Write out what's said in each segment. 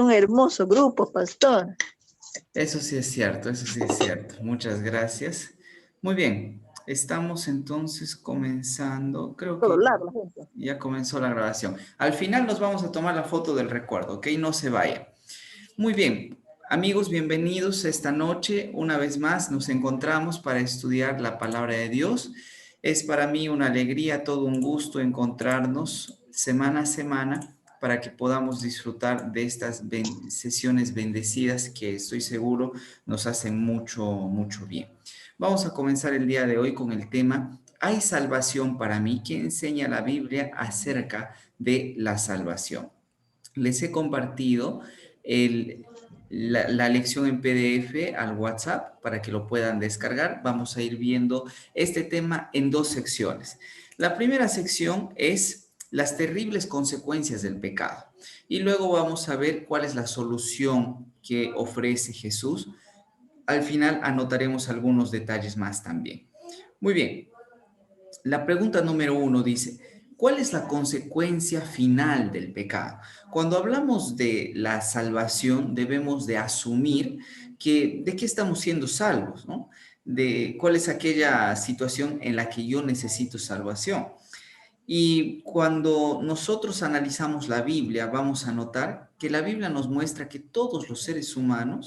Un hermoso grupo, pastor. Eso sí es cierto, eso sí es cierto. Muchas gracias. Muy bien, estamos entonces comenzando. Creo Todos que lados, la gente. ya comenzó la grabación. Al final nos vamos a tomar la foto del recuerdo, ¿ok? No se vaya. Muy bien, amigos, bienvenidos esta noche. Una vez más nos encontramos para estudiar la palabra de Dios. Es para mí una alegría, todo un gusto encontrarnos semana a semana para que podamos disfrutar de estas sesiones bendecidas que estoy seguro nos hacen mucho, mucho bien. Vamos a comenzar el día de hoy con el tema ¿Hay salvación para mí? ¿Qué enseña la Biblia acerca de la salvación? Les he compartido la lección en PDF al WhatsApp para que lo puedan descargar. Vamos a ir viendo este tema en dos secciones. La primera sección es las terribles consecuencias del pecado. Y luego vamos a ver cuál es la solución que ofrece Jesús. Al final anotaremos algunos detalles más también. Muy bien, la pregunta número 1 dice, ¿cuál es la consecuencia final del pecado? Cuando hablamos de la salvación, debemos de asumir que de qué estamos siendo salvos, ¿no? De cuál es aquella situación en la que yo necesito salvación. Y cuando nosotros analizamos la Biblia, vamos a notar que la Biblia nos muestra que todos los seres humanos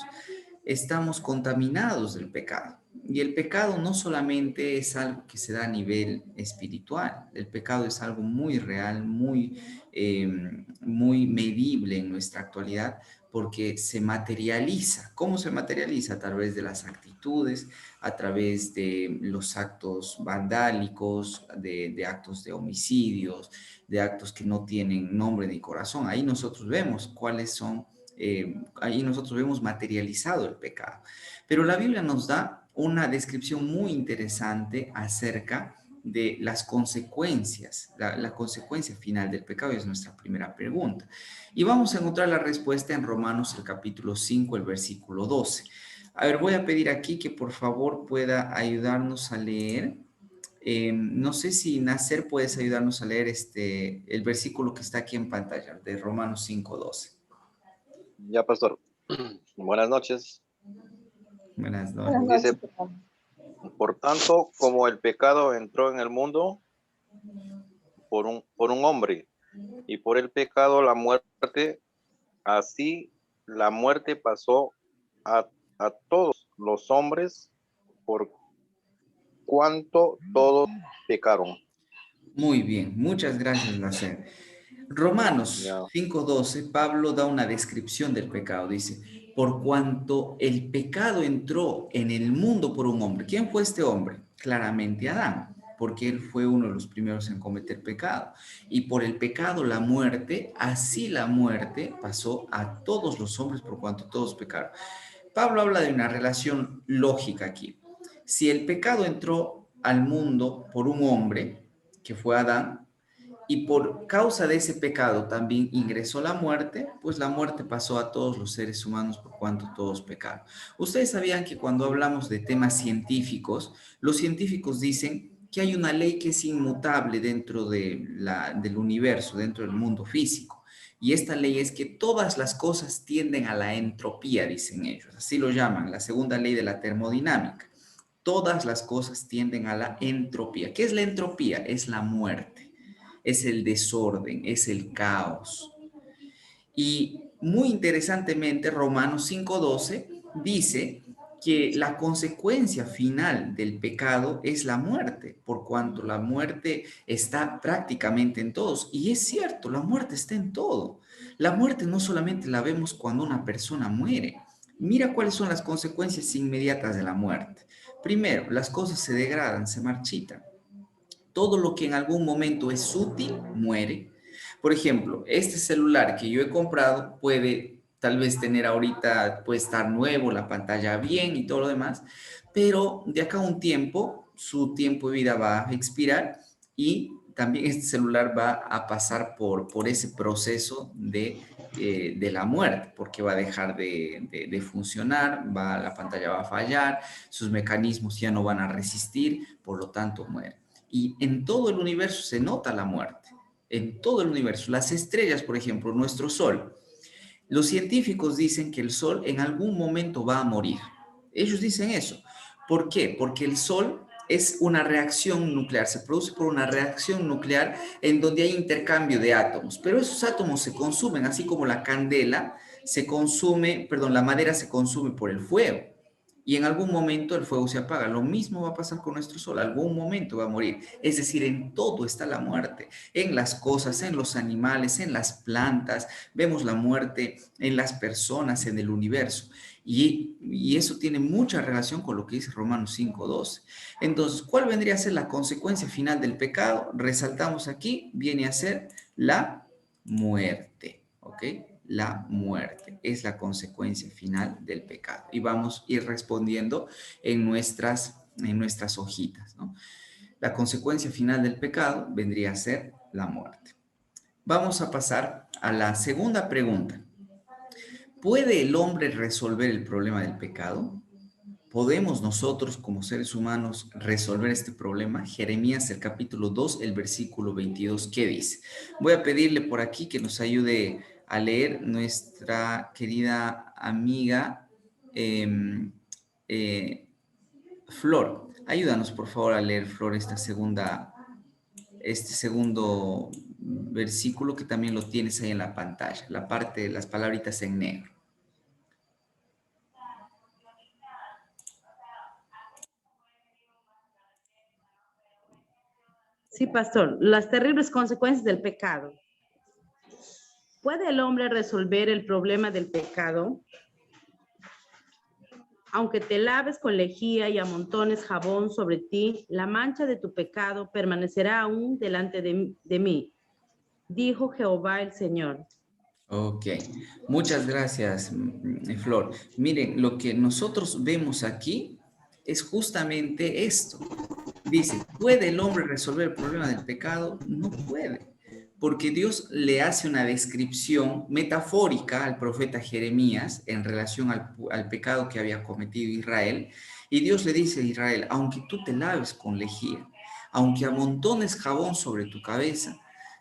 estamos contaminados del pecado. Y el pecado no solamente es algo que se da a nivel espiritual, el pecado es algo muy real, muy medible en nuestra actualidad, porque se materializa. ¿Cómo se materializa? A través de las actitudes, a través de los actos vandálicos, de actos de homicidios, de actos que no tienen nombre ni corazón. Ahí nosotros vemos cuáles son ahí nosotros vemos materializado el pecado. Pero la Biblia nos da una descripción muy interesante acerca de las consecuencias, la consecuencia final del pecado es nuestra primera pregunta. Y vamos a encontrar la respuesta en Romanos el capítulo 5, el versículo 12. A ver, voy a pedir aquí que por favor pueda ayudarnos a leer. No sé si Nacer puedes ayudarnos a leer el versículo que está aquí en pantalla de Romanos 5:12. Ya, pastor. Buenas noches. Buenas Buenas noches. noches, Dice, pastor. por tanto, como el pecado entró en el mundo por un hombre, y por el pecado la muerte, así la muerte pasó a, a todos los hombres por cuanto todos pecaron. Muy bien, muchas gracias, Nacer. Romanos Ya. 5:12, Pablo da una descripción del pecado. Dice, por cuanto el pecado entró en el mundo por un hombre. ¿Quién fue este hombre? Claramente Adán, porque él fue uno de los primeros en cometer pecado. Y por el pecado la muerte, así la muerte pasó a todos los hombres por cuanto todos pecaron. Pablo habla de una relación lógica aquí. Si el pecado entró al mundo por un hombre, que fue Adán, y por causa de ese pecado también ingresó la muerte, pues la muerte pasó a todos los seres humanos por cuanto todos pecaron. Ustedes sabían que cuando hablamos de temas científicos, los científicos dicen que hay una ley que es inmutable dentro del universo, dentro del mundo físico. Y esta ley es que todas las cosas tienden a la entropía, dicen ellos. Así lo llaman, la segunda ley de la termodinámica. Todas las cosas tienden a la entropía. ¿Qué es la entropía? Es la muerte, es el desorden, es el caos. Y muy interesantemente, Romanos 5:12 dice que la consecuencia final del pecado es la muerte, por cuanto la muerte está prácticamente en todos. Y es cierto, la muerte está en todo. La muerte no solamente la vemos cuando una persona muere. Mira cuáles son las consecuencias inmediatas de la muerte. Primero, las cosas se degradan, se marchitan. Todo lo que en algún momento es útil muere. Por ejemplo, este celular que yo he comprado puede tal vez tener ahorita, puede estar nuevo, la pantalla bien y todo lo demás, pero de acá a un tiempo, su tiempo de vida va a expirar y también este celular va a pasar por ese proceso de la muerte, porque va a dejar de funcionar, la pantalla va a fallar, sus mecanismos ya no van a resistir, por lo tanto muere. Y en todo el universo se nota la muerte, en todo el universo. Las estrellas, por ejemplo, nuestro Sol. Los científicos dicen que el Sol en algún momento va a morir. Ellos dicen eso. ¿Por qué? Porque el Sol es una reacción nuclear, se produce por una reacción nuclear en donde hay intercambio de átomos, pero esos átomos se consumen, así como la candela se consume, perdón, la madera se consume por el fuego. Y en algún momento el fuego se apaga. Lo mismo va a pasar con nuestro Sol. Algún momento va a morir. Es decir, en todo está la muerte. En las cosas, en los animales, en las plantas. Vemos la muerte en las personas, en el universo. Y eso tiene mucha relación con lo que dice Romanos 5:12. Entonces, ¿cuál vendría a ser la consecuencia final del pecado? Resaltamos aquí, viene a ser la muerte. ¿Ok? La muerte es la consecuencia final del pecado. Y vamos a ir respondiendo en nuestras hojitas, ¿no? La consecuencia final del pecado vendría a ser la muerte. Vamos a pasar a la segunda pregunta. ¿Puede el hombre resolver el problema del pecado? ¿Podemos nosotros como seres humanos resolver este problema? Jeremías, el capítulo 2, el versículo 22, ¿qué dice? Voy a pedirle por aquí que nos ayude a leer nuestra querida amiga Flor. Ayúdanos, por favor, a leer, Flor, este segundo versículo que también lo tienes ahí en la pantalla, la parte de las palabritas en negro. Sí, pastor, las terribles consecuencias del pecado. ¿Puede el hombre resolver el problema del pecado? Aunque te laves con lejía y amontones jabón sobre ti, la mancha de tu pecado permanecerá aún delante de mí, dijo Jehová el Señor. Ok, muchas gracias, Flor. Miren, lo que nosotros vemos aquí es justamente esto. Dice, ¿puede el hombre resolver el problema del pecado? No puede, porque Dios le hace una descripción metafórica al profeta Jeremías en relación al pecado que había cometido Israel. Y Dios le dice a Israel, aunque tú te laves con lejía, aunque amontones jabón sobre tu cabeza,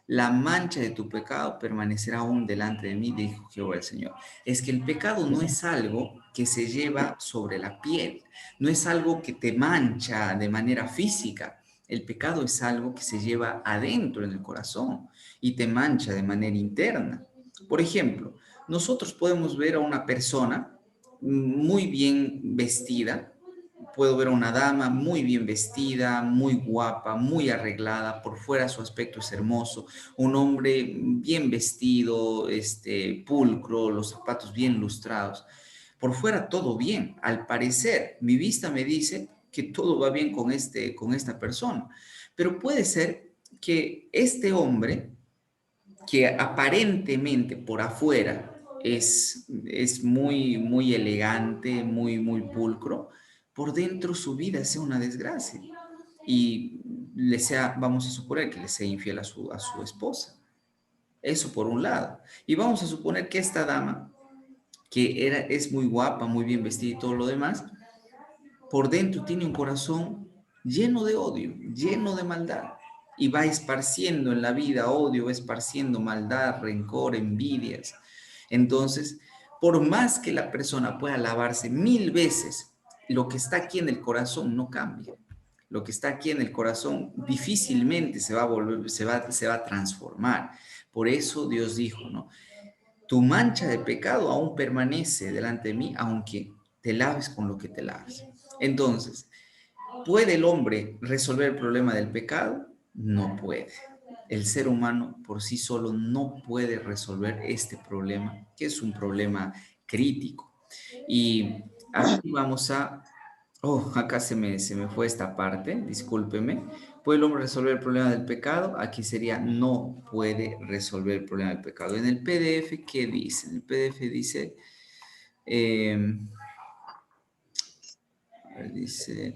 la mancha de tu pecado permanecerá aún delante de mí, dijo Jehová el Señor. Es que el pecado no es algo que se lleva sobre la piel, no es algo que te mancha de manera física. El pecado es algo que se lleva adentro en el corazón y te mancha de manera interna. Por ejemplo, nosotros podemos ver a una persona muy bien vestida. Puedo ver a una dama muy bien vestida, muy guapa, muy arreglada, por fuera su aspecto es hermoso, un hombre bien vestido, pulcro, los zapatos bien lustrados, por fuera todo bien. Al parecer, mi vista me dice que todo va bien con esta persona, pero puede ser que este hombre, que aparentemente por afuera es muy, muy elegante, muy, muy pulcro, por dentro su vida sea una desgracia y vamos a suponer que le sea infiel a su esposa. Eso por un lado. Y vamos a suponer que esta dama, que es muy guapa, muy bien vestida y todo lo demás, por dentro tiene un corazón lleno de odio, lleno de maldad. Y va esparciendo en la vida odio, va esparciendo maldad, rencor, envidias. Entonces, por más que la persona pueda lavarse 1000 veces, lo que está aquí en el corazón no cambia. Lo que está aquí en el corazón difícilmente se va a transformar. Por eso Dios dijo, ¿no? Tu mancha de pecado aún permanece delante de mí, aunque te laves con lo que te laves. Entonces, ¿puede el hombre resolver el problema del pecado? No puede. El ser humano por sí solo no puede resolver este problema, que es un problema crítico. Y aquí vamos a... Oh, acá se me fue esta parte, discúlpeme. ¿Puede el hombre resolver el problema del pecado? Aquí sería no puede resolver el problema del pecado. En el PDF, ¿qué dice? En el PDF dice... dice...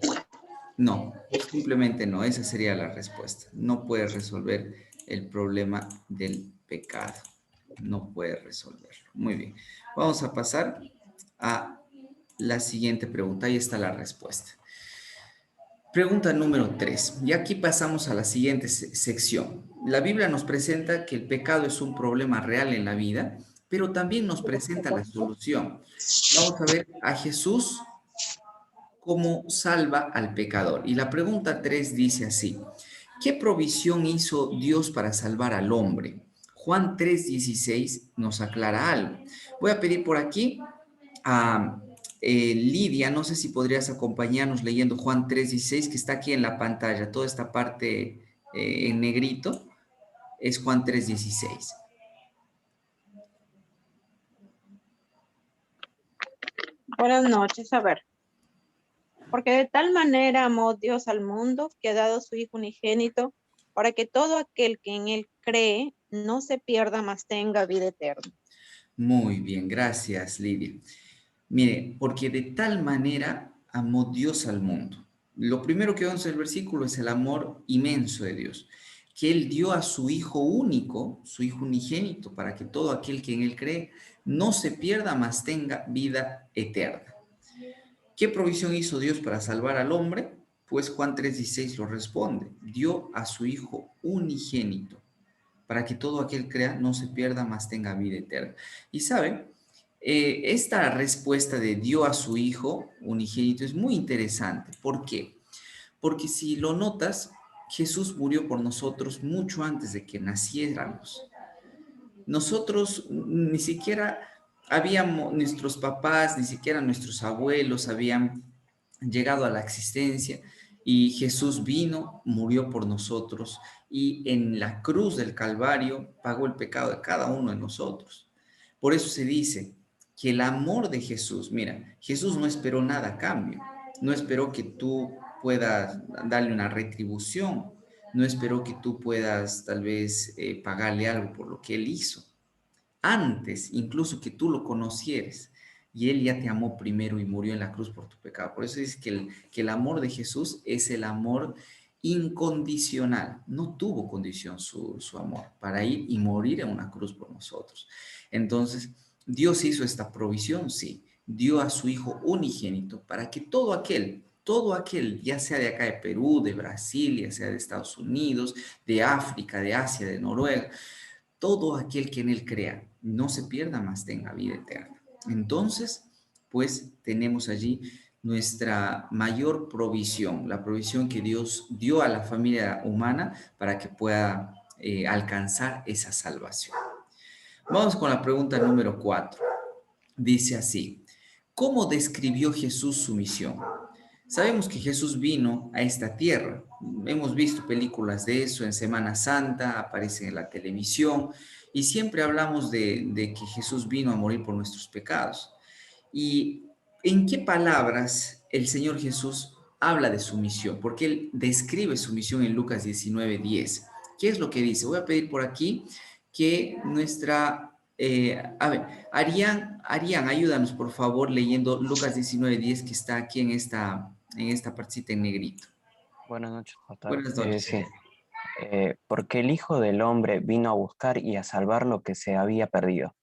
No, simplemente no, esa sería la respuesta. No puede resolver el problema del pecado. No puede resolverlo. Muy bien. Vamos a pasar a la siguiente pregunta. Ahí está la respuesta. Pregunta número 3. Y aquí pasamos a la siguiente sección. La Biblia nos presenta que el pecado es un problema real en la vida pero también nos presenta la solución. Vamos a ver a Jesús cómo salva al pecador. Y la pregunta 3 dice así: ¿qué provisión hizo Dios para salvar al hombre? Juan 3:16 nos aclara algo. Voy a pedir por aquí a Lidia, no sé si podrías acompañarnos leyendo Juan 3:16, que está aquí en la pantalla. Toda esta parte en negrito es Juan 3:16. Buenas noches, a ver. Porque de tal manera amó Dios al mundo que ha dado su Hijo unigénito para que todo aquel que en él cree no se pierda, mas tenga vida eterna. Muy bien, gracias, Lidia. Mire, porque de tal manera amó Dios al mundo. Lo primero que vemos en el versículo es el amor inmenso de Dios, que Él dio a su Hijo único, su Hijo unigénito, para que todo aquel que en Él cree no se pierda, mas tenga vida eterna. ¿Qué provisión hizo Dios para salvar al hombre? Pues Juan 3:16 lo responde. Dio a su Hijo unigénito, para que todo aquel crea no se pierda, mas tenga vida eterna. Y saben, esta respuesta de dio a su Hijo unigénito es muy interesante. ¿Por qué? Porque si lo notas, Jesús murió por nosotros mucho antes de que naciéramos. Nosotros ni siquiera habíamos, nuestros papás, ni siquiera nuestros abuelos habían llegado a la existencia, y Jesús vino, murió por nosotros y en la cruz del Calvario pagó el pecado de cada uno de nosotros. Por eso se dice que el amor de Jesús, mira, Jesús no esperó nada a cambio, no esperó que tú puedas darle una retribución, no esperó que tú puedas tal vez pagarle algo por lo que Él hizo. Antes, incluso que tú lo conocieres, y Él ya te amó primero y murió en la cruz por tu pecado. Por eso dice que el amor de Jesús es el amor incondicional. No tuvo condición su amor para ir y morir en una cruz por nosotros. Entonces, Dios hizo esta provisión, sí. Dio a su Hijo unigénito para que todo aquel, ya sea de acá de Perú, de Brasil, ya sea de Estados Unidos, de África, de Asia, de Noruega, todo aquel que en Él crea no se pierda, mas tenga vida eterna. Entonces, pues tenemos allí nuestra mayor provisión, la provisión que Dios dio a la familia humana para que pueda alcanzar esa salvación. Vamos con la pregunta número 4. Dice así: ¿cómo describió Jesús su misión? Sabemos que Jesús vino a esta tierra. Hemos visto películas de eso en Semana Santa, aparece en la televisión, y siempre hablamos de que Jesús vino a morir por nuestros pecados. ¿Y en qué palabras el Señor Jesús habla de su misión? Porque Él describe su misión en Lucas 19:10. ¿Qué es lo que dice? Voy a pedir por aquí que Arián, ayúdanos por favor leyendo Lucas 19:10, que está aquí en esta partita en negrito. Buenas noches, pastor. Buenas noches. Sí, porque el Hijo del Hombre vino a buscar y a salvar lo que se había perdido.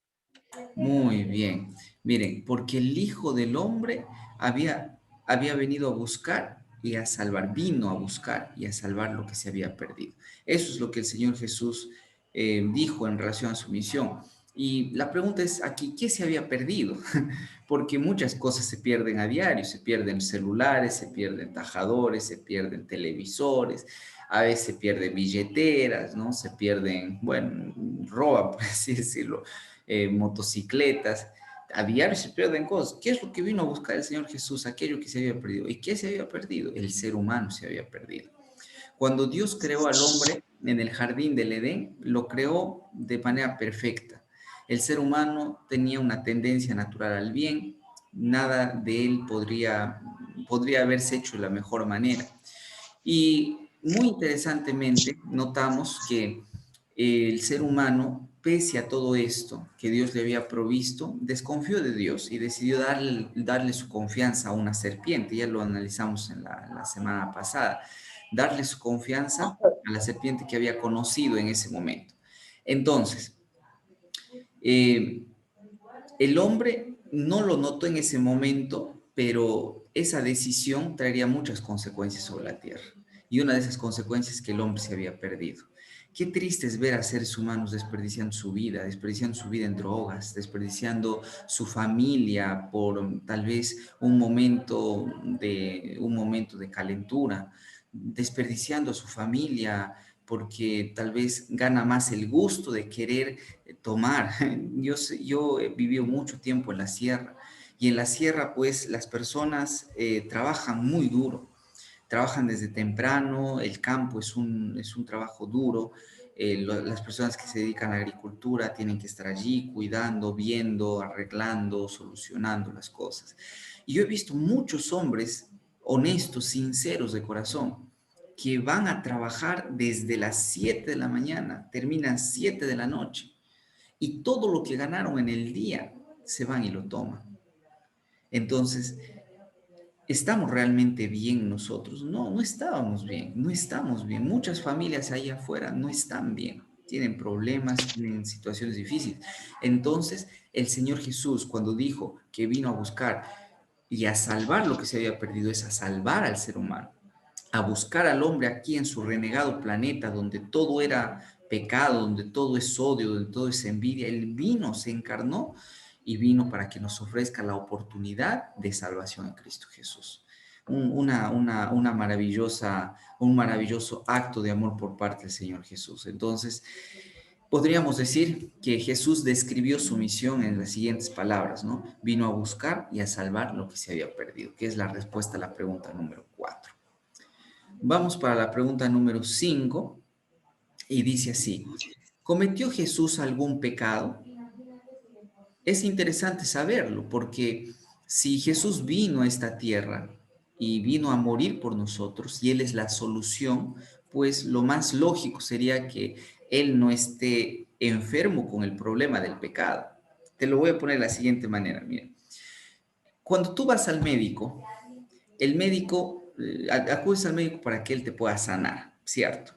Muy bien. Miren, porque el Hijo del Hombre había venido a buscar y a salvar, vino a buscar y a salvar lo que se había perdido. Eso es lo que el Señor Jesús dijo en relación a su misión. Y la pregunta es aquí, ¿qué se había perdido? Porque muchas cosas se pierden a diario, se pierden celulares, se pierden tajadores, se pierden televisores, a veces se pierden billeteras, ¿no? Se pierden, bueno, roba, por así decirlo, motocicletas. A diario se pierden cosas. ¿Qué es lo que vino a buscar el Señor Jesús? Aquello que se había perdido. ¿Y qué se había perdido? El ser humano se había perdido. Cuando Dios creó al hombre en el jardín del Edén, lo creó de manera perfecta. El ser humano tenía una tendencia natural al bien, nada de él podría haberse hecho de la mejor manera. Y muy interesantemente notamos que el ser humano, pese a todo esto que Dios le había provisto, desconfió de Dios y decidió darle su confianza a una serpiente. Ya lo analizamos en la semana pasada. Darle su confianza a la serpiente que había conocido en ese momento. Entonces, el hombre no lo notó en ese momento, pero esa decisión traería muchas consecuencias sobre la tierra. Y una de esas consecuencias es que el hombre se había perdido. Qué triste es ver a seres humanos desperdiciando su vida en drogas, desperdiciando su familia por tal vez un momento de calentura, desperdiciando a su familia porque tal vez gana más el gusto de querer tomar. Yo he vivido mucho tiempo en la sierra y en la sierra pues las personas trabajan muy duro. Trabajan desde temprano, el campo es un trabajo duro, las personas que se dedican a la agricultura tienen que estar allí cuidando, viendo, arreglando, solucionando las cosas. Y yo he visto muchos hombres honestos, sinceros de corazón, que van a trabajar desde las 7 de la mañana, terminan 7 de la noche, y todo lo que ganaron en el día se van y lo toman. Entonces, ¿estamos realmente bien nosotros? No, no estábamos bien, no estamos bien. Muchas familias allá afuera no están bien, tienen problemas, tienen situaciones difíciles. Entonces, el Señor Jesús, cuando dijo que vino a buscar y a salvar lo que se había perdido, es a salvar al ser humano, a buscar al hombre aquí en su renegado planeta, donde todo era pecado, donde todo es odio, donde todo es envidia. Él vino, se encarnó y vino para que nos ofrezca la oportunidad de salvación en Cristo Jesús. Un maravilloso acto de amor por parte del Señor Jesús. Entonces, podríamos decir que Jesús describió su misión en las siguientes palabras, ¿no? Vino a buscar y a salvar lo que se había perdido, que es la respuesta a la pregunta número 4. Vamos para la pregunta número 5 y dice así: ¿cometió Jesús algún pecado? Es interesante saberlo porque si Jesús vino a esta tierra y vino a morir por nosotros y Él es la solución, pues lo más lógico sería que Él no esté enfermo con el problema del pecado. Te lo voy a poner de la siguiente manera, mira. Cuando tú vas al médico, el médico, acudes al médico para que Él te pueda sanar, ¿cierto?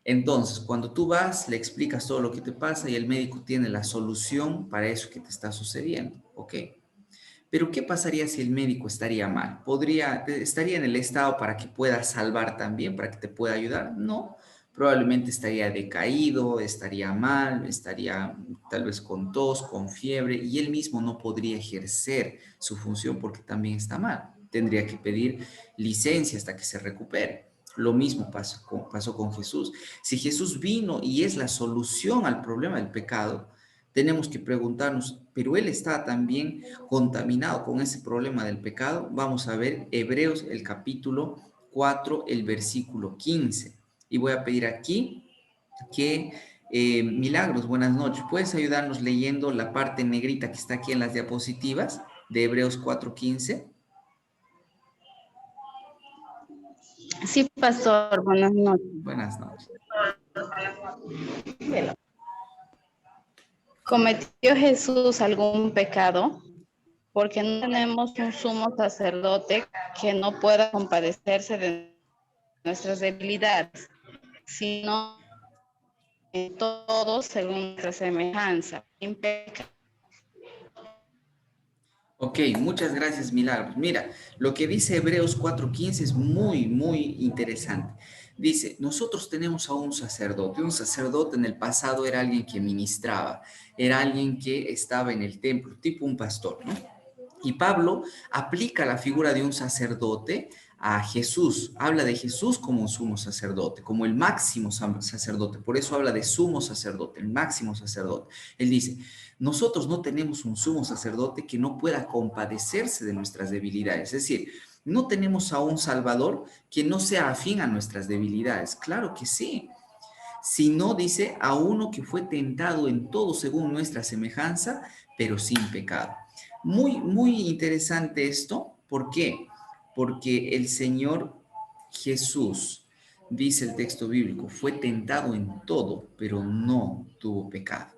Entonces, cuando tú vas, le explicas todo lo que te pasa y el médico tiene la solución para eso que te está sucediendo, ¿ok? Pero ¿qué pasaría si el médico estaría mal? ¿Estaría en el estado para que pueda salvar también, para que te pueda ayudar? No, probablemente estaría decaído, estaría mal, estaría tal vez con tos, con fiebre, y él mismo no podría ejercer su función porque también está mal. Tendría que pedir licencia hasta que se recupere. Lo mismo pasó con Jesús. Si Jesús vino y es la solución al problema del pecado, tenemos que preguntarnos, ¿pero él está también contaminado con ese problema del pecado? Vamos a ver Hebreos, el capítulo 4, el versículo 15. Y voy a pedir aquí que, Milagros, buenas noches. ¿Puedes ayudarnos leyendo la parte negrita que está aquí en las diapositivas de Hebreos 4:15? Sí, pastor, buenas noches. Buenas noches. ¿Cometió Jesús algún pecado? Porque no tenemos un sumo sacerdote que no pueda compadecerse de nuestras debilidades, sino en todo según nuestra semejanza, sin pecado. Ok, muchas gracias, Milagros. Mira, lo que dice Hebreos 4:15 es muy, muy interesante. Dice, nosotros tenemos a un sacerdote en el pasado era alguien que ministraba, era alguien que estaba en el templo, tipo un pastor, ¿no? Y Pablo aplica la figura de un sacerdote a Jesús, habla de Jesús como un sumo sacerdote, como el máximo sacerdote, por eso habla de sumo sacerdote, el máximo sacerdote. Él dice, nosotros no tenemos un sumo sacerdote que no pueda compadecerse de nuestras debilidades, es decir, no tenemos a un Salvador que no sea afín a nuestras debilidades, claro que sí, sino dice a uno que fue tentado en todo según nuestra semejanza, pero sin pecado. Muy, muy interesante esto. ¿Por qué? Porque el Señor Jesús, dice el texto bíblico, fue tentado en todo, pero no tuvo pecado.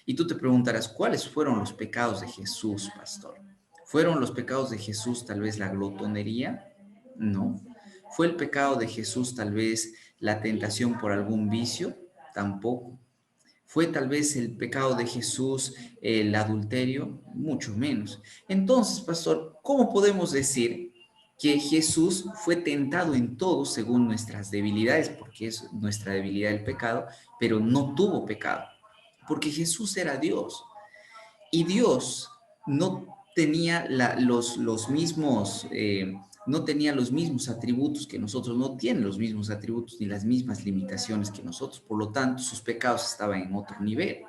Y tú te preguntarás, ¿cuáles fueron los pecados de Jesús, pastor? ¿Fueron los pecados de Jesús tal vez la glotonería? No. ¿Fue el pecado de Jesús tal vez la tentación por algún vicio? Tampoco. ¿Fue tal vez el pecado de Jesús el adulterio? Mucho menos. Entonces, pastor, ¿cómo podemos decir que Jesús fue tentado en todo según nuestras debilidades, porque es nuestra debilidad el pecado, pero no tuvo pecado, porque Jesús era Dios. Y Dios no tenía los mismos, no tenía los mismos atributos que nosotros, no tiene los mismos atributos ni las mismas limitaciones que nosotros. Por lo tanto, sus pecados estaban en otro nivel.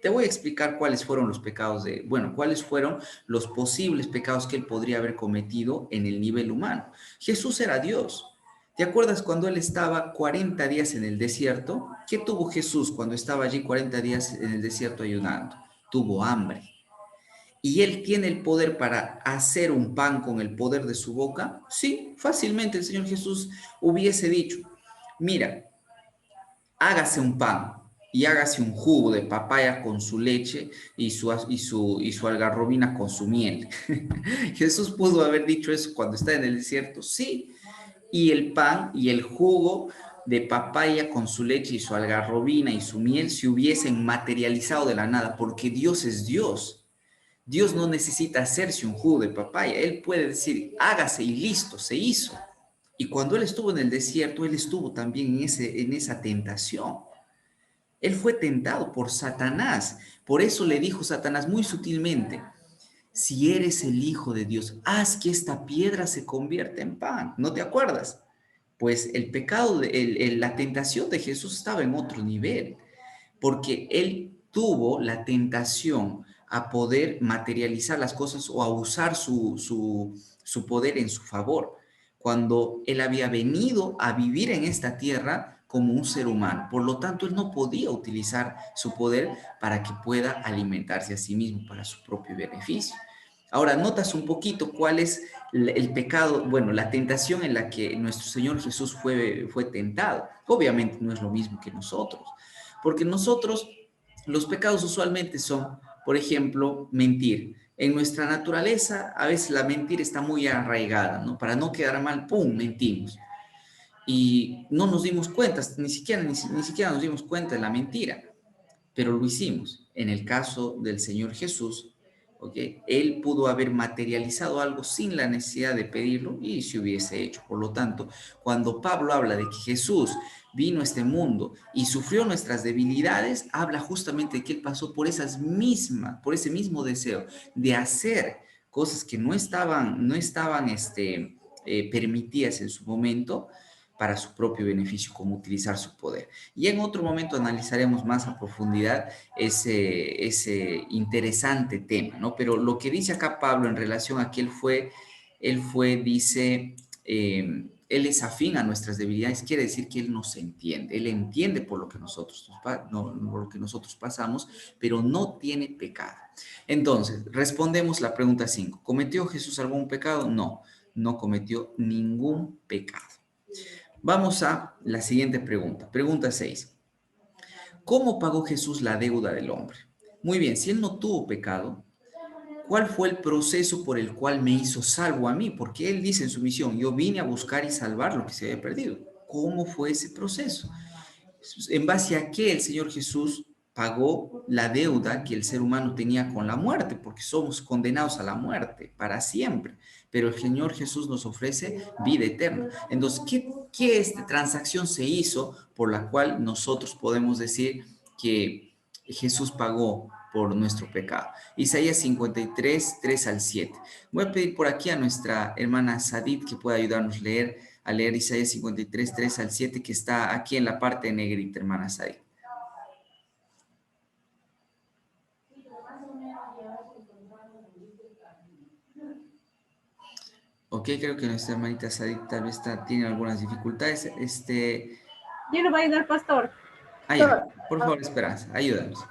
Te voy a explicar cuáles fueron los pecados cuáles fueron los posibles pecados que él podría haber cometido en el nivel humano. Jesús era Dios. ¿Te acuerdas cuando él estaba 40 días en el desierto? ¿Qué tuvo Jesús cuando estaba allí 40 días en el desierto ayunando? Tuvo hambre. ¿Y él tiene el poder para hacer un pan con el poder de su boca? Sí, fácilmente el Señor Jesús hubiese dicho, mira, hágase un pan y hágase un jugo de papaya con su leche y su algarrobina con su miel. Jesús pudo haber dicho eso cuando está en el desierto, sí, y el pan y el jugo de papaya con su leche y su algarrobina y su miel se hubiesen materializado de la nada, porque Dios es Dios. Dios no necesita hacerse un jugo de papaya. Él puede decir, hágase y listo, se hizo. Y cuando él estuvo en el desierto, él estuvo también en esa tentación. Él fue tentado por Satanás. Por eso le dijo Satanás muy sutilmente, si eres el Hijo de Dios, haz que esta piedra se convierta en pan. ¿No te acuerdas? Pues el pecado, la tentación de Jesús estaba en otro nivel, porque él tuvo la tentación a poder materializar las cosas o a usar su poder en su favor, cuando él había venido a vivir en esta tierra como un ser humano. Por lo tanto, él no podía utilizar su poder para que pueda alimentarse a sí mismo para su propio beneficio. Ahora, notas un poquito cuál es el pecado, bueno, la tentación en la que nuestro Señor Jesús fue tentado. Obviamente no es lo mismo que nosotros, porque nosotros, los pecados usualmente son, por ejemplo, mentir. En nuestra naturaleza, a veces la mentira está muy arraigada, ¿no? Para no quedar mal, ¡pum!, mentimos. Y no nos dimos cuenta, ni siquiera nos dimos cuenta de la mentira, pero lo hicimos. En el caso del Señor Jesús, ¿okay? Él pudo haber materializado algo sin la necesidad de pedirlo y se hubiese hecho. Por lo tanto, cuando Pablo habla de que Jesús vino a este mundo y sufrió nuestras debilidades, habla justamente de que él pasó por por ese mismo deseo de hacer cosas que no estaban permitidas en su momento para su propio beneficio, como utilizar su poder. Y en otro momento analizaremos más a profundidad ese interesante tema, ¿no? Pero lo que dice acá Pablo en relación a que dice, él es afín a nuestras debilidades, quiere decir que él nos entiende, él entiende por lo que por lo que nosotros pasamos, pero no tiene pecado. Entonces, respondemos la pregunta 5. ¿Cometió Jesús algún pecado? No, no cometió ningún pecado. Vamos a la siguiente pregunta. Pregunta 6. ¿Cómo pagó Jesús la deuda del hombre? Muy bien, si él no tuvo pecado, ¿cuál fue el proceso por el cual me hizo salvo a mí? Porque él dice en su misión, yo vine a buscar y salvar lo que se había perdido. ¿Cómo fue ese proceso? ¿En base a qué el Señor Jesús pagó la deuda que el ser humano tenía con la muerte? Porque somos condenados a la muerte para siempre. Pero el Señor Jesús nos ofrece vida eterna. Entonces, ¿qué transacción se hizo por la cual nosotros podemos decir que Jesús pagó por nuestro pecado? Isaías 53, 3 al 7. Voy a pedir por aquí a nuestra hermana Sadit que pueda ayudarnos a leer Isaías 53, 3 al 7, que está aquí en la parte negrita, hermana Sadit. Ok, creo que nuestra hermanita Sadit tal vez tiene algunas dificultades. Yo le voy a ayudar, pastor. Por favor, Esperanza, ayúdanos.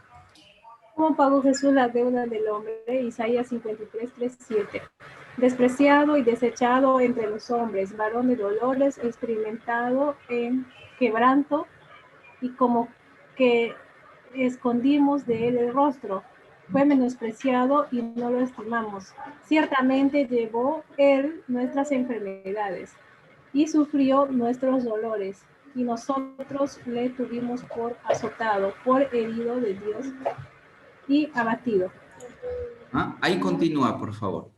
¿Cómo pagó Jesús la deuda del hombre? Isaías 53, 3, 7. Despreciado y desechado entre los hombres, varón de dolores, experimentado en quebranto, y como que escondimos de él el rostro. Fue menospreciado y no lo estimamos. Ciertamente llevó él nuestras enfermedades y sufrió nuestros dolores. Y nosotros le tuvimos por azotado, por herido de Dios y abatido. Ahí continúa, por favor.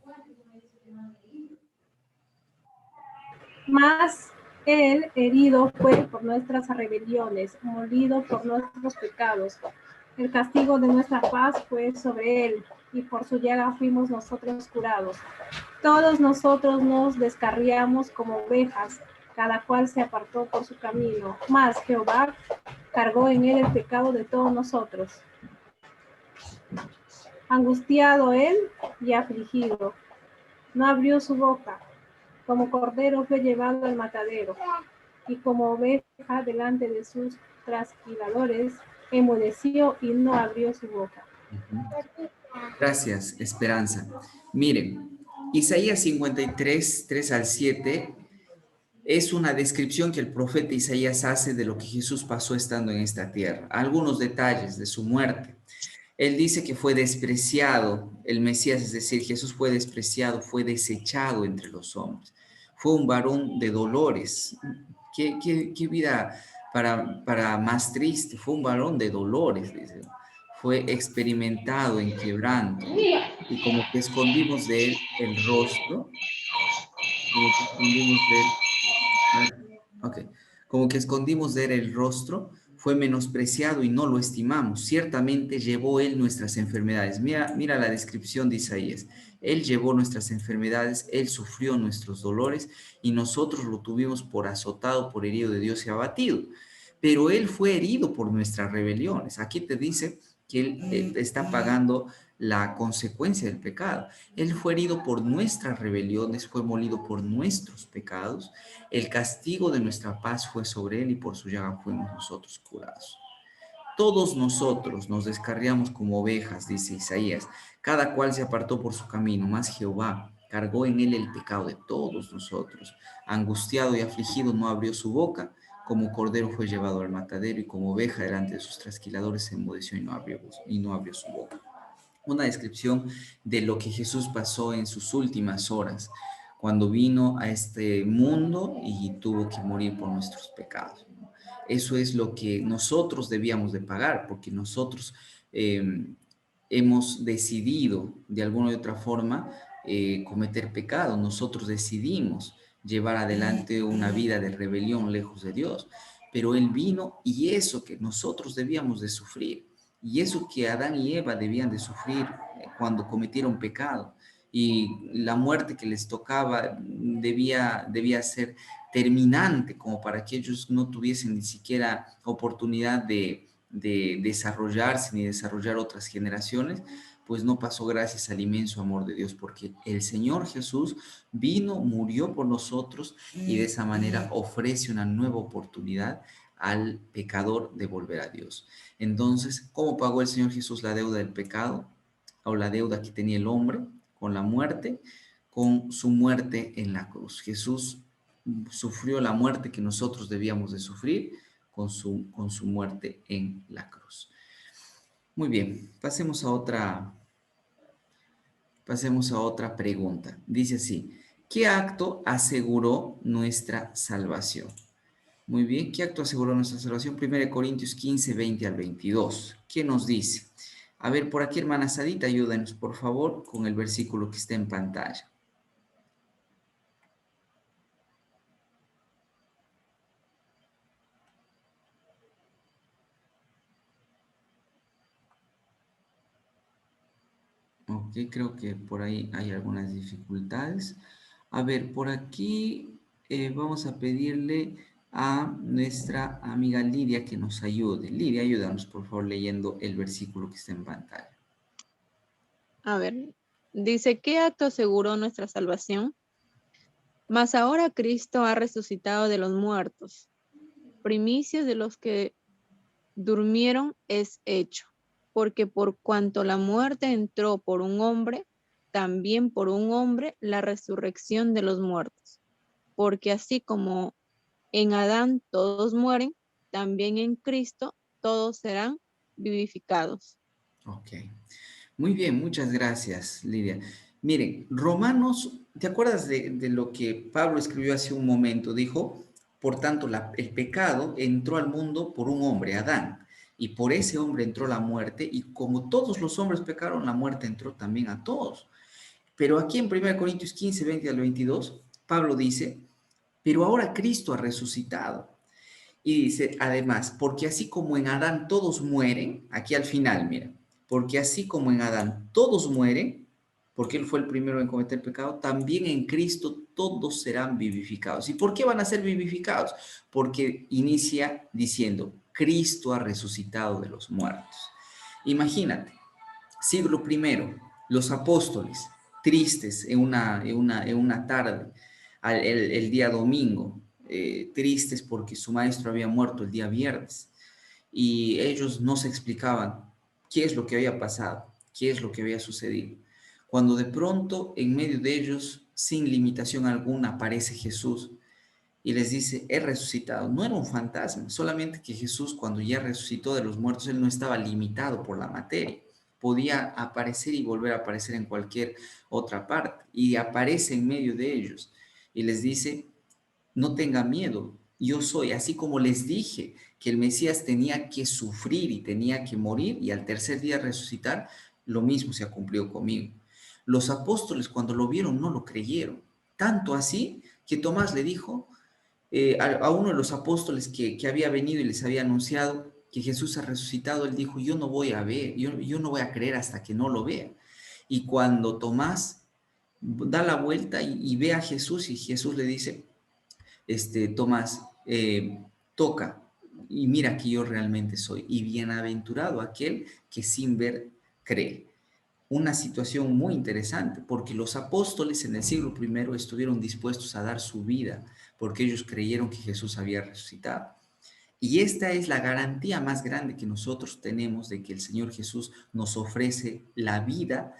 Mas él herido fue por nuestras rebeliones, molido por nuestros pecados. El castigo de nuestra paz fue sobre él, y por su llaga fuimos nosotros curados. Todos nosotros nos descarriamos como ovejas, cada cual se apartó por su camino, mas Jehová cargó en él el pecado de todos nosotros. Angustiado él y afligido, no abrió su boca. Como cordero fue llevado al matadero, y como oveja delante de sus trasquiladores, enmudeció y no abrió su boca. Gracias, Esperanza. Miren, Isaías 53, 3 al 7, es una descripción que el profeta Isaías hace de lo que Jesús pasó estando en esta tierra. Algunos detalles de su muerte. Él dice que fue despreciado, el Mesías, es decir, Jesús fue despreciado, fue desechado entre los hombres. Fue un varón de dolores. ¿Qué vida para más triste? Fue un varón de dolores, dice. Fue experimentado en quebranto. Y como que escondimos de él el rostro. Como que escondimos de él el rostro, fue menospreciado y no lo estimamos. Ciertamente llevó él nuestras enfermedades. Mira la descripción de Isaías. Él llevó nuestras enfermedades, él sufrió nuestros dolores y nosotros lo tuvimos por azotado, por herido de Dios y abatido. Pero él fue herido por nuestras rebeliones. Aquí te dice que él está pagando la consecuencia del pecado. Él fue herido por nuestras rebeliones, fue molido por nuestros pecados. El castigo de nuestra paz fue sobre él y por su llaga fuimos nosotros curados. Todos nosotros nos descarriamos como ovejas, dice Isaías. Cada cual se apartó por su camino, mas Jehová cargó en él el pecado de todos nosotros. Angustiado y afligido no abrió su boca. Como cordero fue llevado al matadero y como oveja delante de sus trasquiladores se enmudeció y no abrió su boca. Una descripción de lo que Jesús pasó en sus últimas horas, cuando vino a este mundo y tuvo que morir por nuestros pecados. Eso es lo que nosotros debíamos de pagar, porque nosotros hemos decidido de alguna u otra forma cometer pecado. Nosotros decidimos llevar adelante una vida de rebelión lejos de Dios, pero Él vino y eso que nosotros debíamos de sufrir, y eso que Adán y Eva debían de sufrir cuando cometieron pecado, y la muerte que les tocaba debía ser terminante, como para que ellos no tuviesen ni siquiera oportunidad de desarrollarse ni desarrollar otras generaciones, pues no pasó gracias al inmenso amor de Dios, porque el Señor Jesús vino, murió por nosotros y de esa manera ofrece una nueva oportunidad al pecador de volver a Dios. Entonces, ¿cómo pagó el Señor Jesús la deuda del pecado? O la deuda que tenía el hombre con la muerte, con su muerte en la cruz. Jesús sufrió la muerte que nosotros debíamos de sufrir con su muerte en la cruz. Muy bien, pasemos a otra pregunta. Dice así: ¿qué acto aseguró nuestra salvación? Muy bien, ¿qué acto aseguró nuestra salvación? 1 Corintios 15, 20 al 22. ¿Qué nos dice? A ver, por aquí, hermana Sadita, ayúdanos, por favor, con el versículo que está en pantalla. Ok, creo que por ahí hay algunas dificultades. A ver, por aquí vamos a pedirle a nuestra amiga Lidia que nos ayude. Lidia, ayúdanos, por favor, leyendo el versículo que está en pantalla. A ver, dice, ¿qué acto aseguró nuestra salvación? Mas ahora Cristo ha resucitado de los muertos. Primicias de los que durmieron es hecho. Porque por cuanto la muerte entró por un hombre, también por un hombre la resurrección de los muertos. Porque así como en Adán todos mueren, también en Cristo todos serán vivificados. Ok. Muy bien, muchas gracias, Lidia. Miren, Romanos, ¿te acuerdas de lo que Pablo escribió hace un momento? Dijo, por tanto, el pecado entró al mundo por un hombre, Adán, y por ese hombre entró la muerte, y como todos los hombres pecaron, la muerte entró también a todos. Pero aquí en 1 Corintios 15, 20 al 22, Pablo dice, Pero ahora Cristo ha resucitado. Y dice, además, porque así como en Adán todos mueren, aquí al final, mira, porque así como en Adán todos mueren, porque él fue el primero en cometer pecado, también en Cristo todos serán vivificados. ¿Y por qué van a ser vivificados? Porque inicia diciendo, Cristo ha resucitado de los muertos. Imagínate, siglo primero, los apóstoles, tristes en una tarde, el día domingo, tristes porque su maestro había muerto el día viernes, y ellos no se explicaban qué es lo que había pasado, qué es lo que había sucedido. Cuando de pronto, en medio de ellos, sin limitación alguna, aparece Jesús y les dice, he resucitado. No era un fantasma, solamente que Jesús, cuando ya resucitó de los muertos, él no estaba limitado por la materia. Podía aparecer y volver a aparecer en cualquier otra parte. Y aparece en medio de ellos y les dice, no tenga miedo, yo soy, así como les dije que el Mesías tenía que sufrir y tenía que morir y al tercer día resucitar, lo mismo se ha cumplido conmigo. Los apóstoles cuando lo vieron no lo creyeron, tanto así que Tomás le dijo a uno de los apóstoles que había venido y les había anunciado que Jesús ha resucitado, él dijo, yo no voy a ver, yo no voy a creer hasta que no lo vea. Y cuando Tomás da la vuelta y ve a Jesús y Jesús le dice, Tomás, toca y mira que yo realmente soy. Y bienaventurado aquel que sin ver cree. Una situación muy interesante, porque los apóstoles en el siglo I estuvieron dispuestos a dar su vida, porque ellos creyeron que Jesús había resucitado. Y esta es la garantía más grande que nosotros tenemos de que el Señor Jesús nos ofrece la vida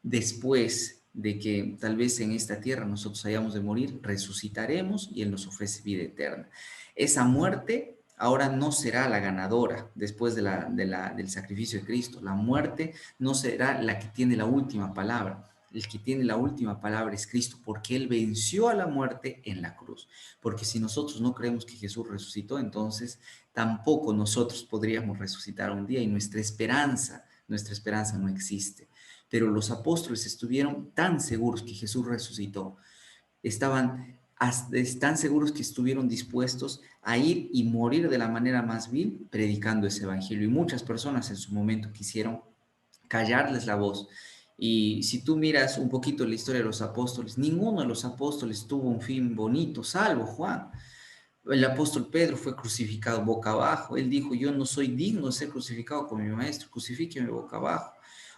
después de que tal vez en esta tierra nosotros hayamos de morir, resucitaremos y Él nos ofrece vida eterna. Esa muerte ahora no será la ganadora después del sacrificio de Cristo. La muerte no será la que tiene la última palabra. El que tiene la última palabra es Cristo, porque Él venció a la muerte en la cruz. Porque si nosotros no creemos que Jesús resucitó, entonces tampoco nosotros podríamos resucitar un día y nuestra esperanza no existe. Pero los apóstoles estuvieron tan seguros que Jesús resucitó, tan seguros que estuvieron dispuestos a ir y morir de la manera más vil predicando ese evangelio. Y muchas personas en su momento quisieron callarles la voz. Y si tú miras un poquito la historia de los apóstoles, ninguno de los apóstoles tuvo un fin bonito, salvo Juan. El apóstol Pedro fue crucificado boca abajo. Él dijo, yo no soy digno de ser crucificado con mi maestro, crucifíqueme boca abajo.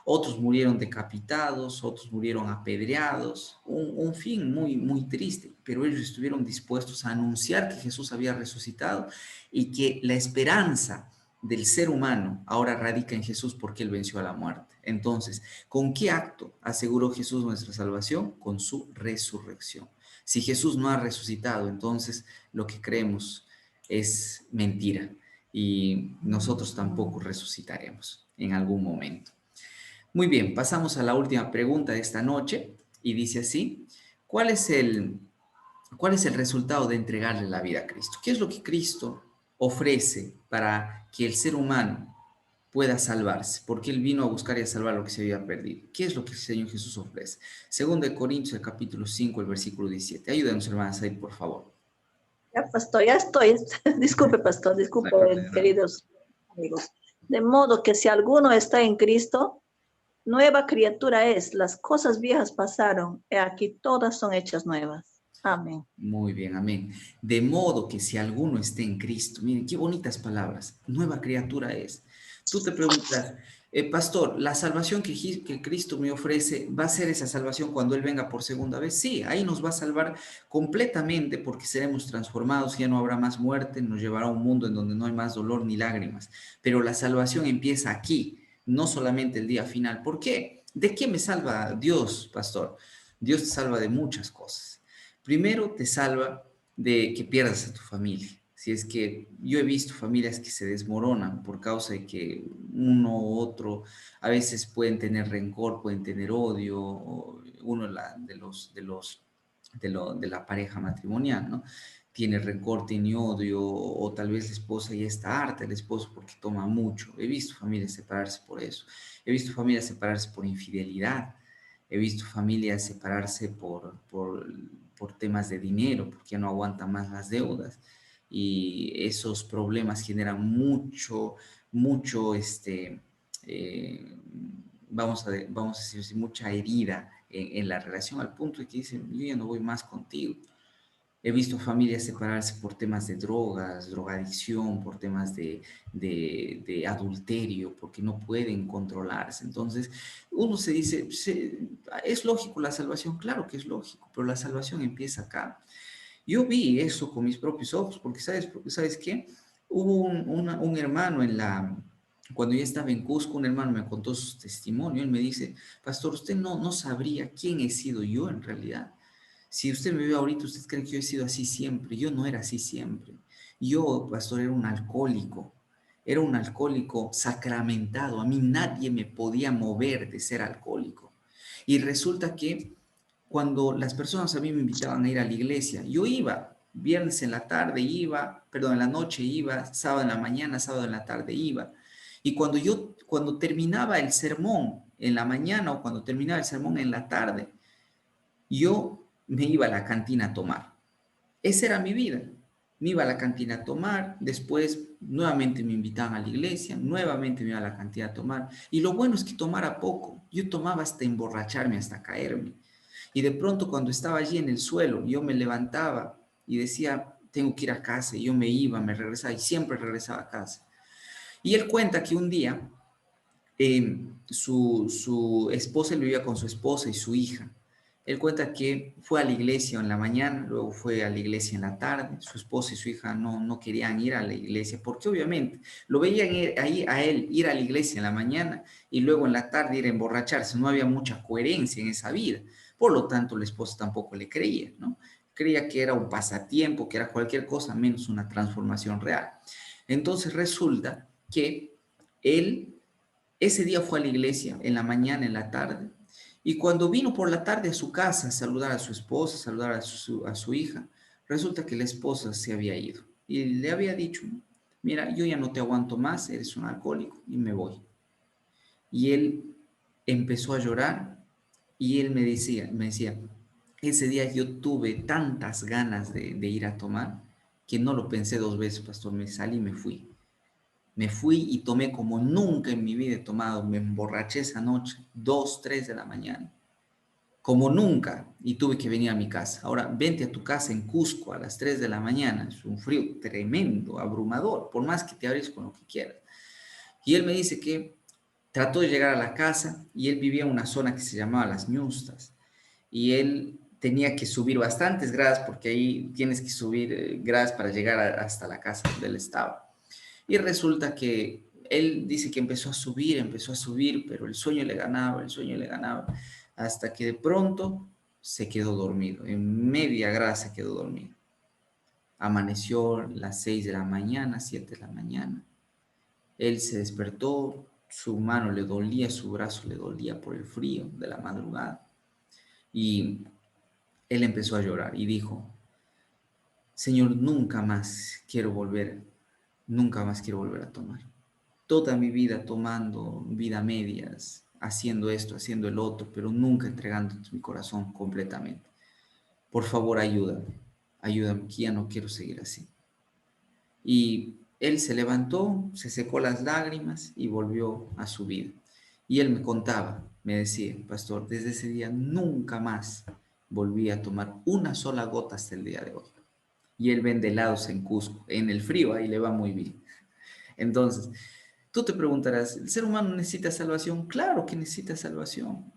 Otros murieron decapitados, otros murieron apedreados, un fin muy, muy triste, pero ellos estuvieron dispuestos a anunciar que Jesús había resucitado y que la esperanza del ser humano ahora radica en Jesús porque Él venció a la muerte. Entonces, ¿con qué acto aseguró Jesús nuestra salvación? Con su resurrección. Si Jesús no ha resucitado, entonces lo que creemos es mentira y nosotros tampoco resucitaremos en algún momento. Muy bien, pasamos a la última pregunta de esta noche y dice así, ¿cuál es el resultado de entregarle la vida a Cristo? ¿Qué es lo que Cristo ofrece para que el ser humano pueda salvarse? Porque Él vino a buscar y a salvar lo que se había perdido. ¿Qué es lo que el Señor Jesús ofrece? Segundo de Corintios, el capítulo 5, el versículo 17. Ayúdanos, hermanas, ahí, por favor. Ya, pastor, ya estoy. Disculpe, pastor, disculpe, queridos amigos. De modo que si alguno está en Cristo, nueva criatura es. Las cosas viejas pasaron, y aquí todas son hechas nuevas. Amén. Muy bien, amén. De modo que si alguno esté en Cristo, miren qué bonitas palabras, nueva criatura es. Tú te preguntas, pastor, ¿la salvación que Cristo me ofrece va a ser esa salvación cuando Él venga por segunda vez? Sí, ahí nos va a salvar completamente porque seremos transformados, ya no habrá más muerte, nos llevará a un mundo en donde no hay más dolor ni lágrimas. Pero la salvación empieza aquí, no solamente el día final. ¿Por qué? ¿De qué me salva Dios, pastor? Dios te salva de muchas cosas. Primero te salva de que pierdas a tu familia. Si es que yo he visto familias que se desmoronan por causa de que uno u otro a veces pueden tener rencor, pueden tener odio, o uno de la pareja matrimonial, ¿no? Tiene rencor, tiene odio, o tal vez la esposa ya está harta del esposo porque toma mucho. He visto familias separarse por eso. He visto familias separarse por infidelidad. He visto familias separarse por temas de dinero, porque ya no aguanta más las deudas. Y esos problemas generan mucho, vamos a decir, así, mucha herida en la relación, al punto de que dicen, yo ya no voy más contigo. He visto familias separarse por temas de drogas, drogadicción, por temas de adulterio, porque no pueden controlarse. Entonces, uno se dice, ¿es lógico la salvación? Claro que es lógico, pero la salvación empieza acá. Yo vi eso con mis propios ojos, porque ¿sabes qué? Hubo un hermano cuando yo estaba en Cusco, un hermano me contó su testimonio. Él me dice, pastor, usted no sabría quién he sido yo en realidad. Si usted me ve ahorita, usted cree que yo he sido así siempre. Yo no era así siempre. Yo, pastor, era un alcohólico. Era un alcohólico sacramentado. A mí nadie me podía mover de ser alcohólico. Y resulta que cuando las personas a mí me invitaban a ir a la iglesia, yo iba. Viernes en la tarde iba, perdón, en la noche iba, sábado en la mañana, sábado en la tarde iba. Y cuando terminaba el sermón en la mañana o cuando terminaba el sermón en la tarde, yo me iba a la cantina a tomar. Esa era mi vida. Me iba a la cantina a tomar, después nuevamente me invitaban a la iglesia, nuevamente me iba a la cantina a tomar. Y lo bueno es que tomara poco. Yo tomaba hasta emborracharme, hasta caerme. Y de pronto cuando estaba allí en el suelo, yo me levantaba y decía, tengo que ir a casa. Y yo me iba, me regresaba y siempre regresaba a casa. Y él cuenta que un día su esposa, él vivía con su esposa y su hija. Él cuenta que fue a la iglesia en la mañana, luego fue a la iglesia en la tarde. Su esposa y su hija no querían ir a la iglesia porque obviamente lo veían ahí a él ir a la iglesia en la mañana y luego en la tarde ir a emborracharse. No había mucha coherencia en esa vida. Por lo tanto, la esposa tampoco le creía, ¿no? Creía que era un pasatiempo, que era cualquier cosa menos una transformación real. Entonces resulta que él ese día fue a la iglesia en la mañana, en la tarde, y cuando vino por la tarde a su casa a saludar a su esposa, a saludar a su hija, resulta que la esposa se había ido y le había dicho, mira, yo ya no te aguanto más, eres un alcohólico y me voy. Y él empezó a llorar y él me decía, ese día yo tuve tantas ganas de ir a tomar que no lo pensé dos veces, pastor, me salí y me fui. Me fui y tomé como nunca en mi vida he tomado. Me emborraché esa noche, 2, 3 de la mañana. Como nunca. Y tuve que venir a mi casa. Ahora, vente a tu casa en Cusco a las 3 de la mañana. Es un frío tremendo, abrumador. Por más que te abres con lo que quieras. Y él me dice que trató de llegar a la casa y él vivía en una zona que se llamaba Las Ñustas. Y él tenía que subir bastantes gradas porque ahí tienes que subir gradas para llegar hasta la casa donde él estaba. Y resulta que él dice que empezó a subir, pero el sueño le ganaba, hasta que de pronto se quedó dormido. En media grada se quedó dormido. Amaneció las 6 de la mañana, 7 de la mañana. Él se despertó, su mano le dolía, su brazo le dolía por el frío de la madrugada. Y él empezó a llorar y dijo, Señor, nunca más quiero volver a tomar. Toda mi vida tomando, vida a medias, haciendo esto, haciendo el otro, pero nunca entregando mi corazón completamente. Por favor, ayúdame, que ya no quiero seguir así. Y él se levantó, se secó las lágrimas y volvió a su vida. Y él me contaba, me decía, pastor, desde ese día nunca más volví a tomar una sola gota hasta el día de hoy. Y él vende helados en Cusco, en el frío, ahí le va muy bien. Entonces, tú te preguntarás, ¿el ser humano necesita salvación? Claro que necesita salvación.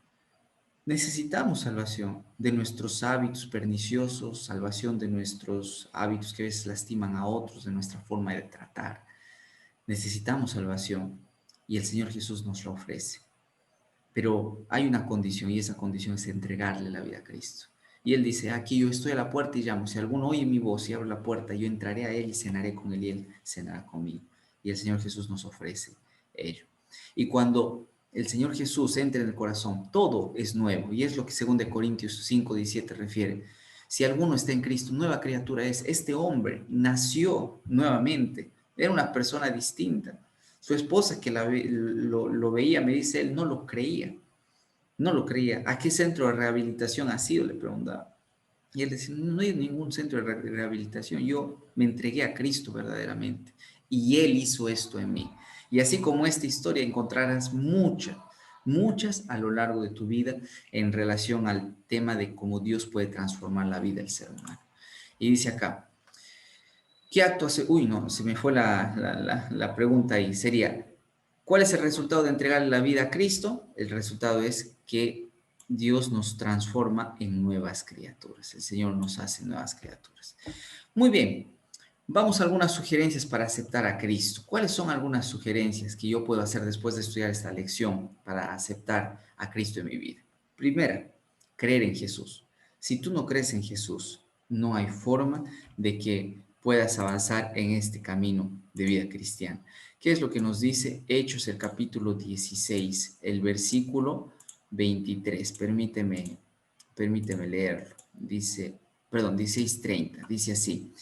Necesitamos salvación de nuestros hábitos perniciosos, salvación de nuestros hábitos que a veces lastiman a otros, de nuestra forma de tratar. Necesitamos salvación y el Señor Jesús nos la ofrece. Pero hay una condición y esa condición es entregarle la vida a Cristo. Y Él dice, aquí yo estoy a la puerta y llamo. Si alguno oye mi voz y abre la puerta, yo entraré a Él y cenaré con Él y Él cenará conmigo. Y el Señor Jesús nos ofrece ello. Y cuando el Señor Jesús entra en el corazón, todo es nuevo. Y es lo que 2 Corintios 5:17 refiere. Si alguno está en Cristo, nueva criatura es. Este hombre nació nuevamente. Era una persona distinta. Su esposa que lo veía, me dice, él no lo creía. No lo creía. ¿A qué centro de rehabilitación ha sido? Le preguntaba. Y él decía, no hay ningún centro de rehabilitación, yo me entregué a Cristo verdaderamente y Él hizo esto en mí. Y así como esta historia encontrarás muchas a lo largo de tu vida en relación al tema de cómo Dios puede transformar la vida del ser humano. Y dice acá, ¿qué acto hace? Uy, no, se me fue la pregunta ahí. Sería, ¿cuál es el resultado de entregarle la vida a Cristo? El resultado es que Dios nos transforma en nuevas criaturas. El Señor nos hace nuevas criaturas. Muy bien, vamos a algunas sugerencias para aceptar a Cristo. ¿Cuáles son algunas sugerencias que yo puedo hacer después de estudiar esta lección para aceptar a Cristo en mi vida? Primera, creer en Jesús. Si tú no crees en Jesús, no hay forma de que puedas avanzar en este camino de vida cristiana. ¿Qué es lo que nos dice Hechos, el capítulo 16, el versículo 23? Permíteme leerlo. Dice, perdón, 16:30, dice así.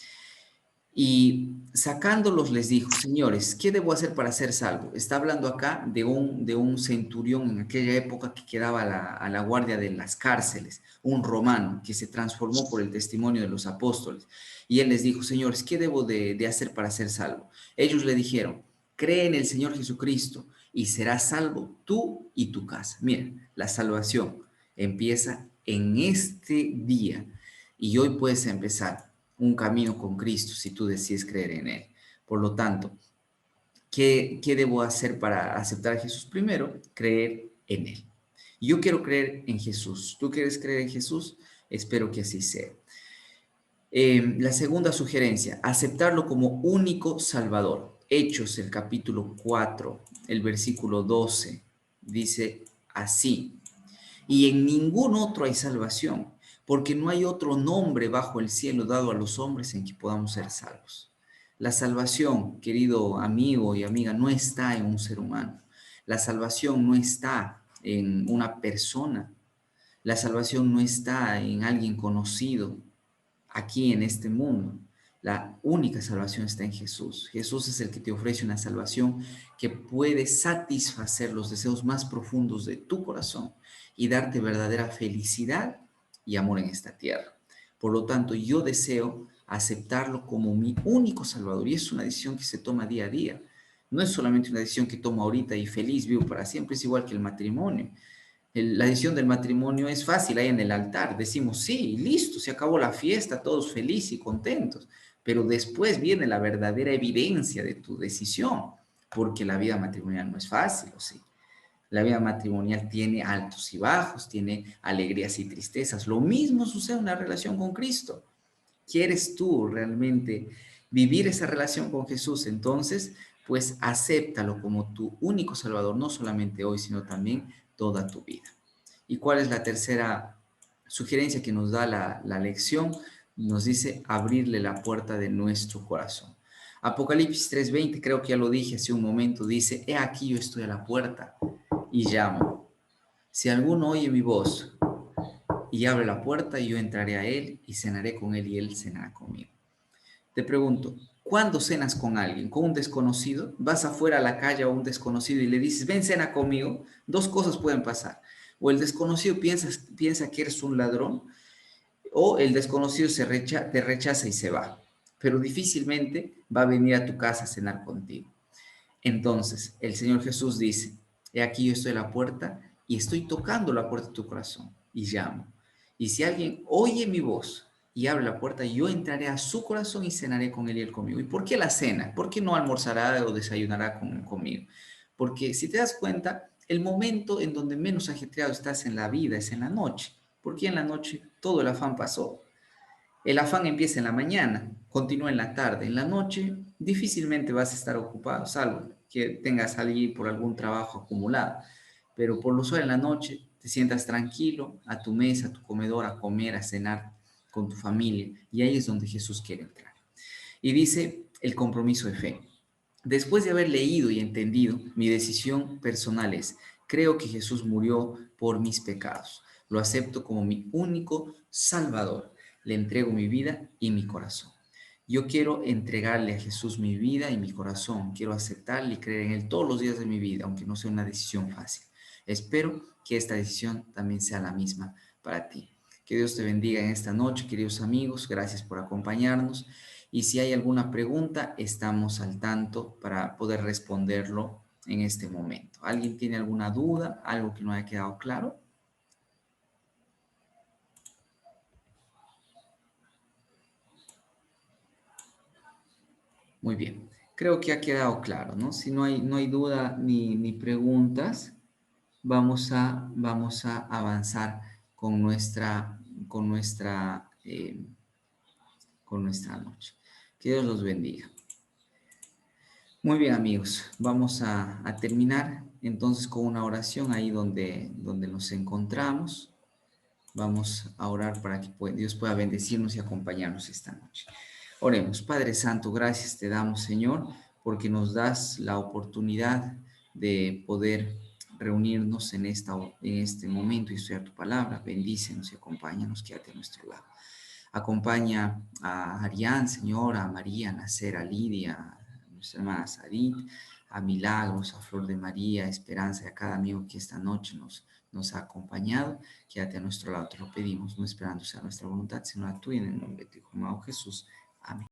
Y sacándolos les dijo, señores, ¿qué debo hacer para ser salvo? Está hablando acá de un centurión en aquella época que quedaba a la guardia de las cárceles, un romano que se transformó por el testimonio de los apóstoles. Y él les dijo, señores, ¿qué debo de hacer para ser salvo? Ellos le dijeron, cree en el Señor Jesucristo y serás salvo tú y tu casa. Mira, la salvación empieza en este día y hoy puedes empezar un camino con Cristo si tú decides creer en Él. Por lo tanto, ¿qué debo hacer para aceptar a Jesús? Primero, creer en Él. Yo quiero creer en Jesús. ¿Tú quieres creer en Jesús? Espero que así sea. La segunda sugerencia, aceptarlo como único Salvador. Hechos, el capítulo 4, el versículo 12, dice así. Y en ningún otro hay salvación, porque no hay otro nombre bajo el cielo dado a los hombres en que podamos ser salvos. La salvación, querido amigo y amiga, no está en un ser humano. La salvación no está en una persona. La salvación no está en alguien conocido aquí en este mundo. La única salvación está en Jesús. Jesús es el que te ofrece una salvación que puede satisfacer los deseos más profundos de tu corazón y darte verdadera felicidad y amor en esta tierra. Por lo tanto, yo deseo aceptarlo como mi único Salvador y es una decisión que se toma día a día. No es solamente una decisión que tomo ahorita y feliz, vivo para siempre, es igual que el matrimonio. La decisión del matrimonio es fácil, ahí en el altar decimos sí, listo, se acabó la fiesta, todos felices y contentos, pero después viene la verdadera evidencia de tu decisión, porque la vida matrimonial no es fácil, ¿o sí? La vida matrimonial tiene altos y bajos, tiene alegrías y tristezas. Lo mismo sucede en una relación con Cristo. ¿Quieres tú realmente vivir esa relación con Jesús? Entonces, pues acéptalo como tu único Salvador, no solamente hoy, sino también toda tu vida. ¿Y cuál es la tercera sugerencia que nos da la lección? Nos dice abrirle la puerta de nuestro corazón. Apocalipsis 3:20, creo que ya lo dije hace un momento, dice, he aquí yo estoy a la puerta y llamo. Si alguno oye mi voz y abre la puerta, yo entraré a él y cenaré con él y él cenará conmigo. Te pregunto, ¿cuándo cenas con alguien? ¿Con un desconocido? ¿Vas afuera a la calle a un desconocido y le dices, ven, cena conmigo? Dos cosas pueden pasar. O el desconocido piensa que eres un ladrón, o el desconocido te rechaza y se va. Pero difícilmente va a venir a tu casa a cenar contigo. Entonces, el Señor Jesús dice, he aquí yo estoy a la puerta y estoy tocando la puerta de tu corazón y llamo. Y si alguien oye mi voz y abre la puerta, yo entraré a su corazón y cenaré con él y él conmigo. ¿Y por qué la cena? ¿Por qué no almorzará o desayunará conmigo? Porque si te das cuenta, el momento en donde menos ajetreado estás en la vida es en la noche. Porque en la noche todo el afán pasó. El afán empieza en la mañana, continúa en la tarde. En la noche difícilmente vas a estar ocupado, salvo que tengas allí por algún trabajo acumulado. Pero por lo usual en la noche te sientas tranquilo a tu mesa, a tu comedor, a comer, a cenar con tu familia. Y ahí es donde Jesús quiere entrar. Y dice el compromiso de fe. Después de haber leído y entendido, mi decisión personal es, creo que Jesús murió por mis pecados. Lo acepto como mi único Salvador. Le entrego mi vida y mi corazón. Yo quiero entregarle a Jesús mi vida y mi corazón. Quiero aceptarle y creer en Él todos los días de mi vida, aunque no sea una decisión fácil. Espero que esta decisión también sea la misma para ti. Que Dios te bendiga en esta noche, queridos amigos. Gracias por acompañarnos. Y si hay alguna pregunta, estamos al tanto para poder responderlo en este momento. ¿Alguien tiene alguna duda? ¿Algo que no haya quedado claro? Muy bien. Creo que ha quedado claro, ¿no? Si no hay duda ni preguntas, vamos a avanzar con nuestra noche. Que Dios los bendiga. Muy bien, amigos. Vamos a terminar entonces con una oración ahí donde nos encontramos. Vamos a orar para que Dios pueda bendecirnos y acompañarnos esta noche. Oremos. Padre Santo, gracias te damos, Señor, porque nos das la oportunidad de poder reunirnos en este momento y estudiar tu palabra. Bendícenos y acompáñanos, quédate a nuestro lado. Acompaña a Arián, Señor, a María, a Nacer, a Lidia, a nuestra hermana Sarit, a Milagros, a Flor de María, a Esperanza y a cada amigo que esta noche nos ha acompañado. Quédate a nuestro lado, te lo pedimos, no esperando sea nuestra voluntad, sino la tuya, en el nombre de tu Hijo amado Jesús. Amén.